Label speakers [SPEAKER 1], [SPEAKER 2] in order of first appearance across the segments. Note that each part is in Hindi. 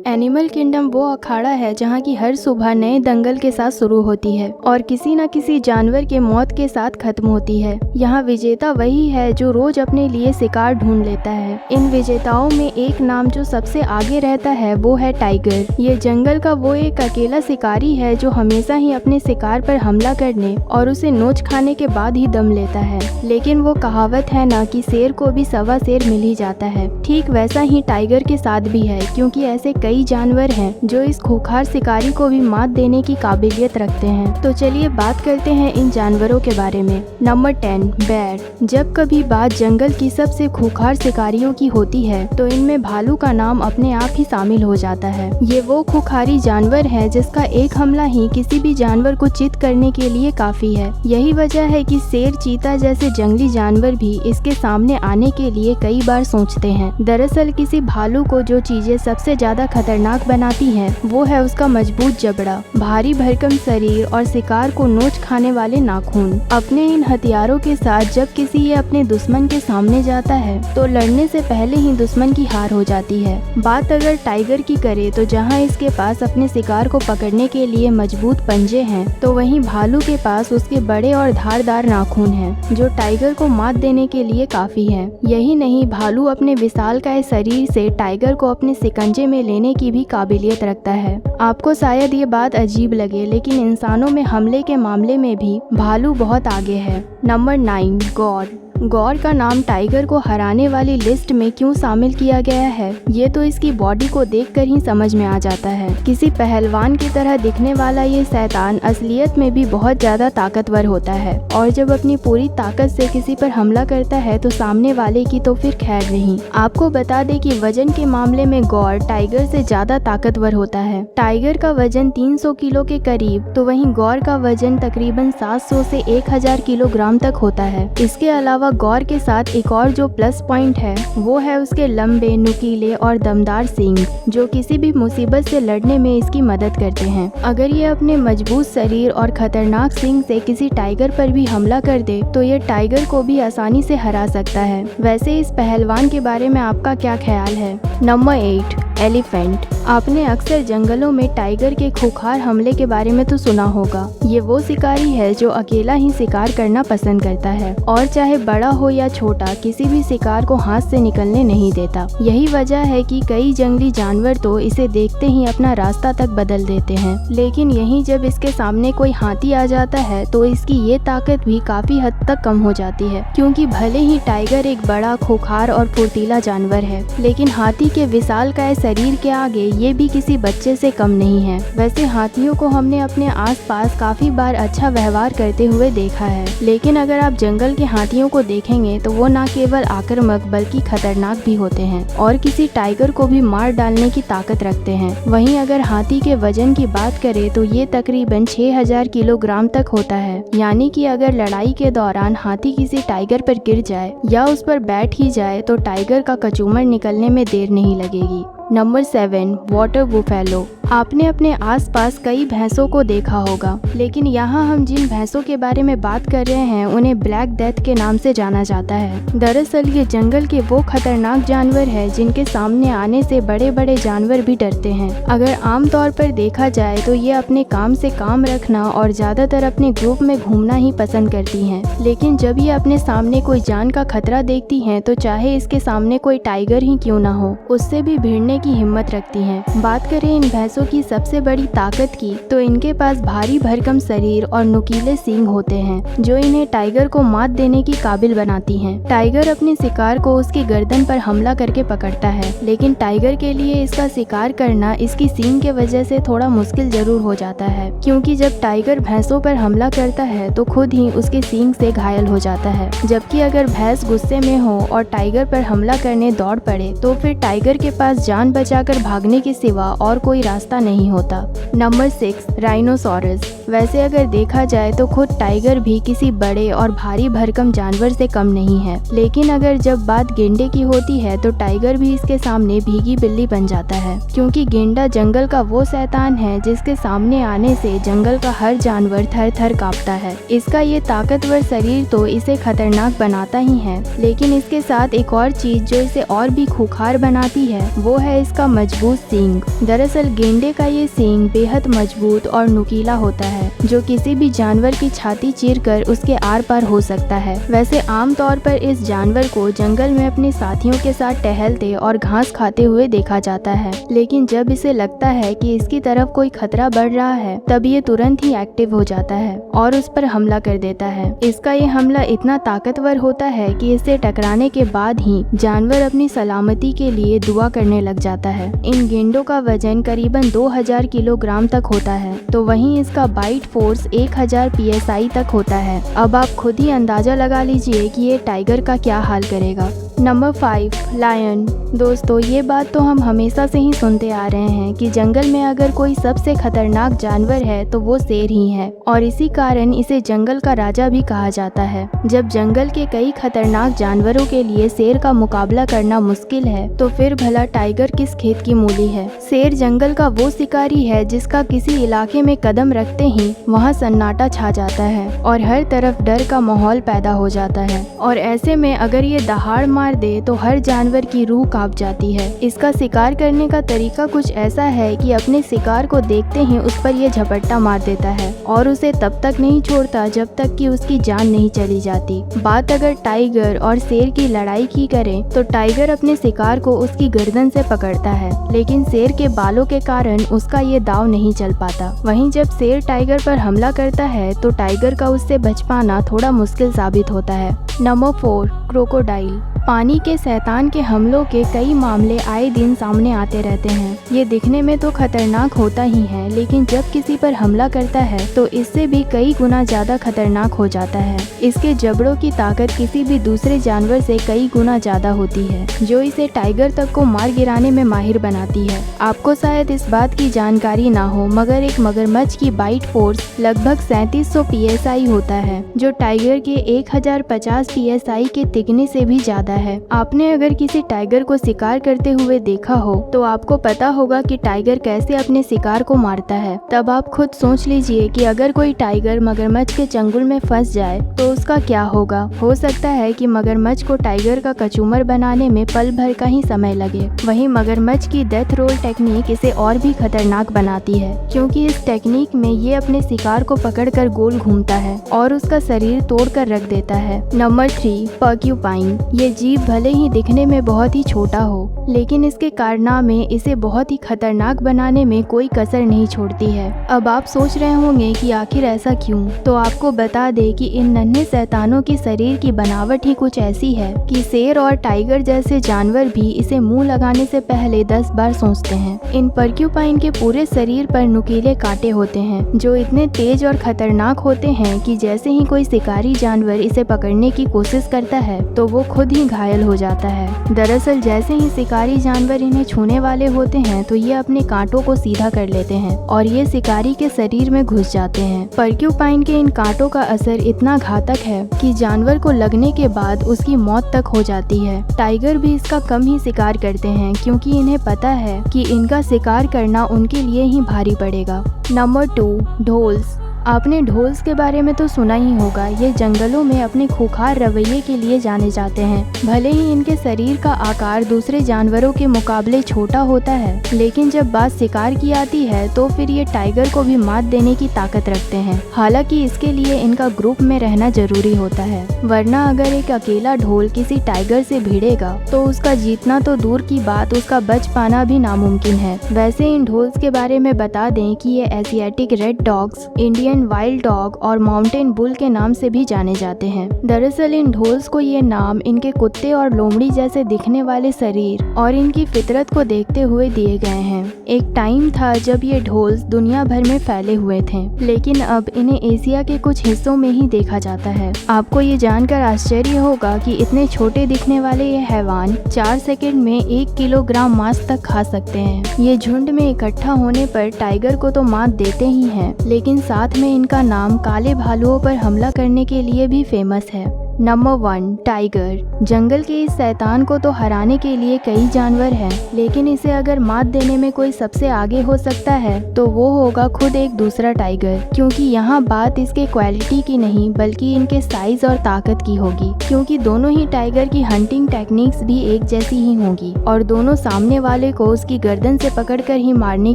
[SPEAKER 1] एनिमल किंगडम वो अखाड़ा है जहाँ की हर सुबह नए दंगल के साथ शुरू होती है और किसी न किसी जानवर के मौत के साथ खत्म होती है। यहाँ विजेता वही है जो रोज अपने लिए शिकार ढूंढ लेता है। इन विजेताओं में एक नाम जो सबसे आगे रहता है वो है टाइगर। ये जंगल का वो एक अकेला शिकारी है जो हमेशा ही अपने शिकार पर हमला करने और उसे नोच खाने के बाद ही दम लेता है। लेकिन वो कहावत है ना कि शेर को भी सवा शेर मिल ही जाता है, ठीक वैसा ही टाइगर के साथ भी है, क्योंकि ऐसे कई जानवर हैं जो इस खूंखार शिकारी को भी मात देने की काबिलियत रखते हैं। तो चलिए बात करते हैं इन जानवरों के बारे में। नंबर 10 बेर। जब कभी बात जंगल की सबसे खूंखार शिकारियों की होती है तो इनमें भालू का नाम अपने आप ही शामिल हो जाता है। ये वो खूंखारी जानवर है जिसका एक हमला ही किसी भी जानवर को चित करने के लिए काफी है। यही वजह है कि शेर, चीता जैसे जंगली जानवर भी इसके सामने आने के लिए कई बार सोचते हैं। दरअसल किसी भालू को जो चीजें सबसे ज्यादा खतरनाक बनाती है वो है उसका मजबूत जबड़ा, भारी भरकम शरीर और शिकार को नोच खाने वाले नाखून। अपने इन हथियारों के साथ जब किसी ये अपने दुश्मन के सामने जाता है तो लड़ने से पहले ही दुश्मन की हार हो जाती है। बात अगर टाइगर की करे तो जहाँ इसके पास अपने शिकार को पकड़ने के लिए मजबूत पंजे हैं, तो वहीं भालू के पास उसके बड़े और धारदार नाखून हैं जो टाइगर को मात देने के लिए काफी है। यही नहीं, भालू अपने विशालकाय शरीर से टाइगर को अपने शिकंजे में लेने की भी काबिलियत रखता है। आपको शायद ये बात अजीब लगे, लेकिन इंसानों में हमले के मामले में भी भालू बहुत आगे है। नंबर 9 गौर। गौर का नाम टाइगर को हराने वाली लिस्ट में क्यों शामिल किया गया है ये तो इसकी बॉडी को देखकर ही समझ में आ जाता है। किसी पहलवान की तरह दिखने वाला ये शैतान असलियत में भी बहुत ज्यादा ताकतवर होता है और जब अपनी पूरी ताकत से किसी पर हमला करता है तो सामने वाले की तो फिर खैर नहीं। आपको बता दें कि वजन के मामले में गौर टाइगर से ज्यादा ताकतवर होता है। टाइगर का वजन 300 किलो के करीब, तो वहीं गौर का वजन तकरीबन 700 से 1000 किलोग्राम तक होता है। इसके अलावा गौर के साथ एक और जो प्लस पॉइंट है वो है उसके लंबे, नुकीले और दमदार सींग, जो किसी भी मुसीबत से लड़ने में इसकी मदद करते हैं। अगर ये अपने मजबूत शरीर और खतरनाक सींग से किसी टाइगर पर भी हमला कर दे तो ये टाइगर को भी आसानी से हरा सकता है। वैसे इस पहलवान के बारे में आपका क्या ख्याल है? Number 8 elephant. आपने अक्सर जंगलों में टाइगर के खूंखार हमले के बारे में तो सुना होगा। ये वो शिकारी है जो अकेला ही शिकार करना पसंद करता है और चाहे बड़ा हो या छोटा किसी भी शिकार को हाथ से निकलने नहीं देता। यही वजह है कि कई जंगली जानवर तो इसे देखते ही अपना रास्ता तक बदल देते हैं। लेकिन यहीं जब इसके सामने कोई हाथी आ जाता है तो इसकी ये ताकत भी काफी हद तक कम हो जाती है, क्योंकि भले ही टाइगर एक बड़ा, खूंखार और फुर्तीला जानवर है, लेकिन हाथी के विशालकाय शरीर के आगे ये भी किसी बच्चे से कम नहीं है। वैसे हाथियों को हमने अपने आसपास काफी बार अच्छा व्यवहार करते हुए देखा है, लेकिन अगर आप जंगल के हाथियों को देखेंगे तो वो न केवल आक्रामक बल्कि खतरनाक भी होते हैं और किसी टाइगर को भी मार डालने की ताकत रखते हैं। वहीं अगर हाथी के वजन की बात करें तो ये तकरीबन 6000 किलोग्राम तक होता है, यानी कि अगर लड़ाई के दौरान हाथी किसी टाइगर पर गिर जाए या उस पर बैठ ही जाए तो टाइगर का कचूमर निकलने में देर नहीं लगेगी। Number 7 water buffalo. आपने अपने आसपास कई भैंसों को देखा होगा, लेकिन यहाँ हम जिन भैंसों के बारे में बात कर रहे हैं उन्हें ब्लैक डेथ के नाम से जाना जाता है। दरअसल ये जंगल के वो खतरनाक जानवर है जिनके सामने आने से बड़े बड़े जानवर भी डरते हैं। अगर आमतौर पर देखा जाए तो ये अपने काम से काम रखना और ज्यादातर अपने ग्रुप में घूमना ही पसंद करती हैं, लेकिन जब ये अपने सामने कोई जान का खतरा देखती हैं तो चाहे इसके सामने कोई टाइगर ही क्यों ना हो, उससे भी भिड़ने की हिम्मत रखती हैं। बात करें इन भैंसों की सबसे बड़ी ताकत की तो इनके पास भारी भरकम शरीर और नुकीले सींग होते हैं जो इन्हें टाइगर को मात देने की काबिल बनाती हैं। टाइगर अपने शिकार को उसकी गर्दन पर हमला करके पकड़ता है, लेकिन टाइगर के लिए इसका शिकार करना इसकी सींग के वजह से थोड़ा मुश्किल जरूर हो जाता है, क्योंकि जब टाइगर भैंसों पर हमला करता है तो खुद ही उसके सींग से घायल हो जाता है। जबकि अगर भैंस गुस्से में हो और टाइगर पर हमला करने दौड़ पड़े तो फिर टाइगर के पास जान बचाकर भागने के सिवा और कोई रास्ता नहीं होता। नंबर 6 राइनोसॉरस। वैसे अगर देखा जाए तो खुद टाइगर भी किसी बड़े और भारी भरकम जानवर से कम नहीं है, लेकिन अगर जब बात गेंडे की होती है तो टाइगर भी इसके सामने भीगी बिल्ली बन जाता है, क्योंकि गेंडा जंगल का वो शैतान है जिसके सामने आने से जंगल का हर जानवर थर थर कांपता है। इसका ये ताकतवर शरीर तो इसे खतरनाक बनाता ही है, लेकिन इसके साथ एक और चीज जो इसे और भी खूंखार बनाती है वो है इसका मजबूत सींग। दरअसल गेंडे का ये सींग बेहद मजबूत और नुकीला होता है, जो किसी भी जानवर की छाती चीरकर उसके आर पार हो सकता है। वैसे आमतौर पर इस जानवर को जंगल में अपने साथियों के साथ टहलते और घास खाते हुए देखा जाता है, लेकिन जब इसे लगता है कि इसकी तरफ कोई खतरा बढ़ रहा है तब ये तुरंत ही एक्टिव हो जाता है और उस पर हमला कर देता है। इसका ये हमला इतना ताकतवर होता है कि इससे टकराने के बाद ही जानवर अपनी सलामती के लिए दुआ करने लग जाता है। इन गेंडों का वजन करीबन 2000 किलोग्राम तक होता है, तो वहीं इसका बाइट फोर्स 1000 PSI तक होता है। अब आप खुद ही अंदाजा लगा लीजिए कि ये टाइगर का क्या हाल करेगा। Number 5, lion. दोस्तों, ये बात तो हम हमेशा से ही सुनते आ रहे हैं कि जंगल में अगर कोई सबसे खतरनाक जानवर है तो वो शेर ही है, और इसी कारण इसे जंगल का राजा भी कहा जाता है। जब जंगल के कई खतरनाक जानवरों के लिए शेर का मुकाबला करना मुश्किल है तो फिर भला टाइगर किस खेत की मूली है। शेर जंगल का वो शिकारी है जिसका किसी इलाके में कदम रखते ही वहाँ सन्नाटा छा जाता है और हर तरफ डर का माहौल पैदा हो जाता है, और ऐसे में अगर ये दहाड़ मार दे तो हर जानवर की रूह कांप जाती है। इसका शिकार करने का तरीका कुछ ऐसा है कि अपने शिकार को देखते ही उस पर ये झपट्टा मार देता है और उसे तब तक नहीं छोड़ता जब तक कि उसकी जान नहीं चली जाती। बात अगर टाइगर और शेर की लड़ाई की करें तो टाइगर अपने शिकार को उसकी गर्दन से पकड़ता है, लेकिन शेर के बालों के कारण उसका ये दाव नहीं चल पाता। वहीं जब शेर टाइगर पर हमला करता है तो टाइगर का उससे बच पाना थोड़ा मुश्किल साबित होता है। Number 4, crocodile. पानी के शैतान के हमलों के कई मामले आए दिन सामने आते रहते हैं। ये दिखने में तो खतरनाक होता ही है, लेकिन जब किसी पर हमला करता है तो इससे भी कई गुना ज्यादा खतरनाक हो जाता है। इसके जबड़ों की ताकत किसी भी दूसरे जानवर से कई गुना ज्यादा होती है, जो इसे टाइगर तक को मार गिराने में माहिर बनाती है। आपको शायद इस बात की जानकारी ना हो, मगर एक मगरमच्छ की बाइट फोर्स लगभग 3700 PSI होता है, जो टाइगर के 1050 PSI के तिगने से भी ज्यादा है। आपने अगर किसी टाइगर को शिकार करते हुए देखा हो तो आपको पता होगा कि टाइगर कैसे अपने शिकार को मारता है। तब आप खुद सोच लीजिए कि अगर कोई टाइगर मगरमच्छ के चंगुल में फंस जाए तो उसका क्या होगा। हो सकता है कि मगरमच्छ को टाइगर का कचूमर बनाने में पल भर का ही समय लगे। वहीं मगरमच्छ की डेथ रोल टेक्निक इसे और भी खतरनाक बनाती है, क्योंकि इस टेक्निक में ये अपने शिकार को पकड़कर गोल घूमता है और उसका शरीर तोड़कर रख देता है। नंबर 3, पर्क्यूपाइन। ये जीव भले ही दिखने में बहुत ही छोटा हो, लेकिन इसके कारनामे इसे बहुत ही खतरनाक बनाने में कोई कसर नहीं छोड़ती है। अब आप सोच रहे होंगे कि आखिर ऐसा क्यों, तो आपको बता दे कि इन नन्हे शैतानों की शरीर की बनावट ही कुछ ऐसी है कि शेर और टाइगर जैसे जानवर भी इसे मुंह लगाने से पहले 10 बार सोचते हैं। इन पर्क्यूपाइन के पूरे शरीर पर नुकीले कांटे होते हैं, जो इतने तेज और खतरनाक होते हैं कि जैसे ही कोई शिकारी जानवर इसे पकड़ने की कोशिश करता है तो वो खुद ही घायल हो जाता है। दरअसल जैसे ही शिकारी जानवर इन्हें छूने वाले होते हैं तो ये अपने कांटों को सीधा कर लेते हैं और ये शिकारी के शरीर में घुस जाते हैं। पर्क्यूपाइन के इन कांटों का असर इतना घातक है कि जानवर को लगने के बाद उसकी मौत तक हो जाती है। टाइगर भी इसका कम ही शिकार करते हैं, क्योंकि इन्हें पता है कि इनका शिकार करना उनके लिए ही भारी पड़ेगा। नंबर 2, ढोल्स। आपने ढोल्स के बारे में तो सुना ही होगा। ये जंगलों में अपने खूंखार रवैये के लिए जाने जाते हैं। भले ही इनके शरीर का आकार दूसरे जानवरों के मुकाबले छोटा होता है, लेकिन जब बात शिकार की आती है तो फिर ये टाइगर को भी मात देने की ताकत रखते हैं। हालांकि इसके लिए इनका ग्रुप में रहना जरूरी होता है, वरना अगर एक अकेला ढोल किसी टाइगर से भिड़ेगा तो उसका जीतना तो दूर की बात, उसका बच पाना भी नामुमकिन है। वैसे इन ढोल्स के बारे में बता दें कि ये Asiatic red dogs, Indian wild dog और माउंटेन बुल के नाम से भी जाने जाते हैं। दरअसल इन ढोल्स को ये नाम इनके कुत्ते और लोमड़ी जैसे दिखने वाले शरीर और इनकी फितरत को देखते हुए दिए गए हैं। एक टाइम था जब ये ढोल्स दुनिया भर में फैले हुए थे, लेकिन अब इन्हें एशिया के कुछ हिस्सों में ही देखा जाता है। आपको ये जानकर आश्चर्य होगा कि इतने छोटे दिखने वाले ये हैवान 4 सेकंड में 1 किलोग्राम मांस तक खा सकते हैं। ये झुंड में इकट्ठा होने पर टाइगर को तो मात देते ही हैं, लेकिन साथ में में इनका नाम काले भालुओं पर हमला करने के लिए भी फेमस है। Number 1, tiger. जंगल के इस शैतान को तो हराने के लिए कई जानवर हैं, लेकिन इसे अगर मात देने में कोई सबसे आगे हो सकता है तो वो होगा खुद एक दूसरा टाइगर। क्योंकि यहाँ बात इसके क्वालिटी की नहीं बल्कि इनके साइज और ताकत की होगी, क्योंकि दोनों ही टाइगर की हंटिंग टेक्निक्स भी एक जैसी ही होगी और दोनों सामने वाले को उसकी गर्दन से पकड़कर ही मारने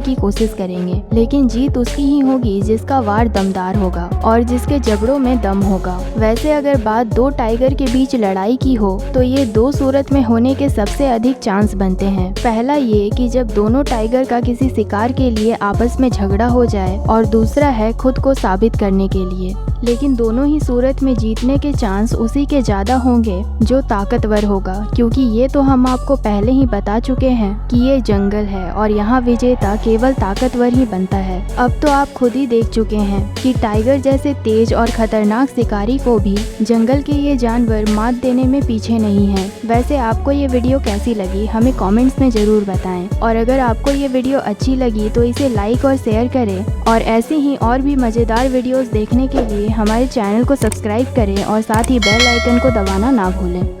[SPEAKER 1] की कोशिश करेंगे। लेकिन जीत उसकी ही होगी जिसका वार दमदार होगा और जिसके जबड़ों में दम होगा। वैसे अगर बात दो टाइगर के बीच लड़ाई की हो तो ये दो सूरत में होने के सबसे अधिक चांस बनते हैं। पहला ये कि जब दोनों टाइगर का किसी शिकार के लिए आपस में झगड़ा हो जाए और दूसरा है खुद को साबित करने के लिए। लेकिन दोनों ही सूरत में जीतने के चांस उसी के ज़्यादा होंगे जो ताकतवर होगा, क्योंकि ये तो हम आपको पहले ही बता चुके हैं कि ये जंगल है और यहाँ विजेता केवल ताकतवर ही बनता है। अब तो आप खुद ही देख चुके हैं कि टाइगर जैसे तेज और खतरनाक शिकारी को भी जंगल के ये जानवर मात देने में पीछे नहीं हैं। वैसे आपको ये वीडियो कैसी लगी हमें कमेंट्स में ज़रूर बताएं, और अगर आपको ये वीडियो अच्छी लगी तो इसे लाइक और शेयर करें, और ऐसे ही और भी मज़ेदार वीडियोस देखने के लिए हमारे चैनल को सब्सक्राइब करें और साथ ही बेल आइकन को दबाना ना भूलें।